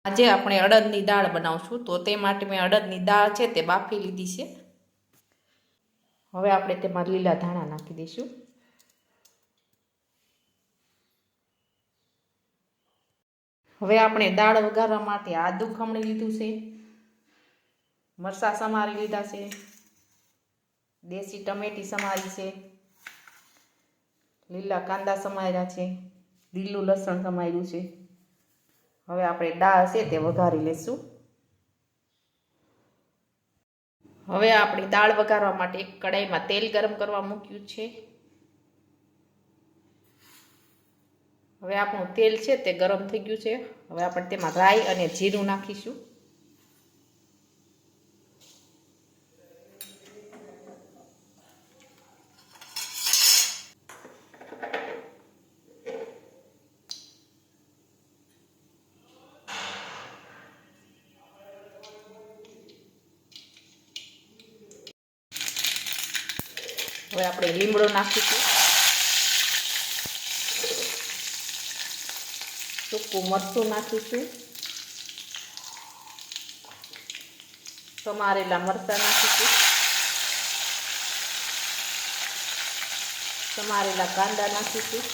આજે આપણે અડદની દાળ બનાવશું, તો તે માટે મેં અડદની દાળ છે તે બાફી લીધી છે. હવે આપણે તેમાં લીલા ધાણા નાખી દઈશું. હવે આપણે દાળ વઘારવા માટે આદુ ખમણી લીધું છે, મરચાં સમારી લીધા છે, દેશી ટમેટી સમારી છે, લીલા કાંદા સમાર્યા છે, લીલું લસણ સમાર્યું છે. હવે આપણે દાળ છે તે વઘારી લેશું. હવે આપણે દાળ વઘારવા માટે એક કડાઈમાં તેલ ગરમ કરવા મૂક્યું છે. હવે આપણું તેલ છે તે ગરમ થઈ ગયું છે. હવે આપણે તેમાં રાઈ અને જીરું નાખીશું. હવે આપણે લીમડો નાખીશું, સૂકું મરચું નાખીશું, સમારેલા મરચાં નાખીશું, સમારેલા કાંદા નાખીશું,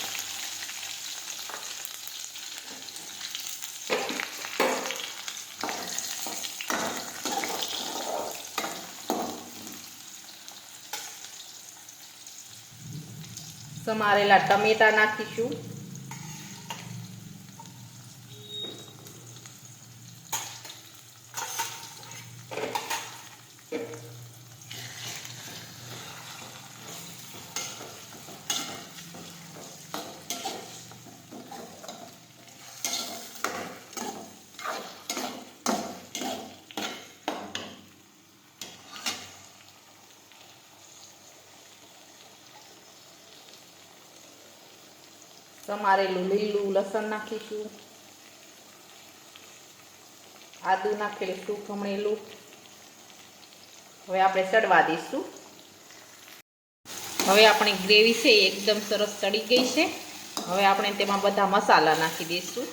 સમારેલા ટમેટા નાખીશું, સમારેલું લીલું લસણ નાખીશું, આદુ નાખેલું ખમણેલું. હવે આપણે ચડવા દઈશું. હવે આપણી ગ્રેવી છે એ એકદમ સરસ ચડી ગઈ છે. હવે આપણે તેમાં બધા મસાલા નાખી દઈશું.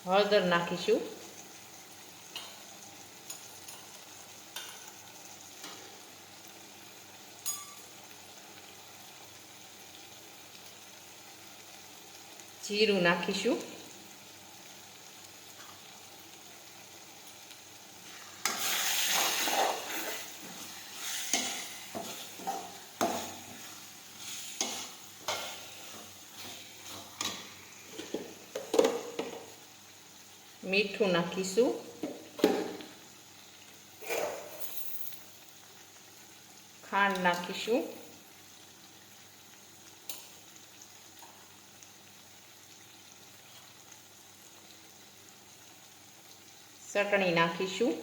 હળદર નાખીશું, જીરું નાખીશું, મીઠું નાખીશું, ખાંડ નાખીશું, ચટણી નાખીશું,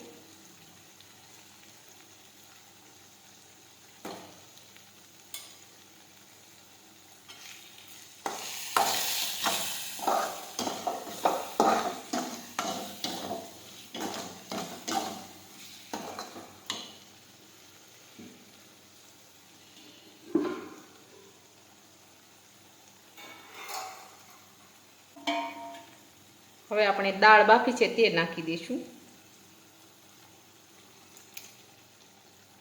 હવે આપણે દાળ બાફી છે તે નાખી દઈશું.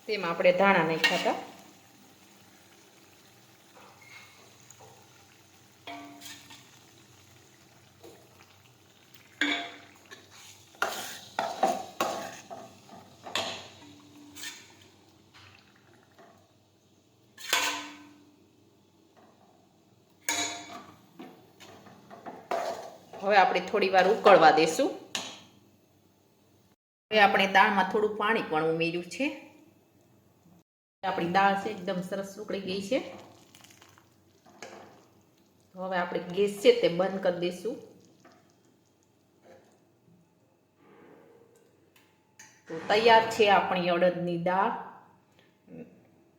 તેમાં આપણે ધાણા નાખ્યા હતા. હવે આપણે થોડી વાર ઉકળવા દેશું. હવે આપણે દાળમાં થોડું પાણી પણ ઉમેર્યું છે. આપણી દાળ છે એકદમ સરસ ઉકળી ગઈ છે. હવે આપણે ગેસ છે તે બંધ કરી દઈશું. તો તૈયાર છે આપણી અડદની દાળ.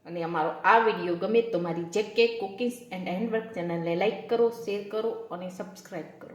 અને અમારો આ વિડીયો ગમે તો મારી જેકે કુકિંગ્સ એન્ડ હેન્ડવર્ક ચેનલને લાઈક કરો, શેર કરો અને સબસ્ક્રાઈબ કરો.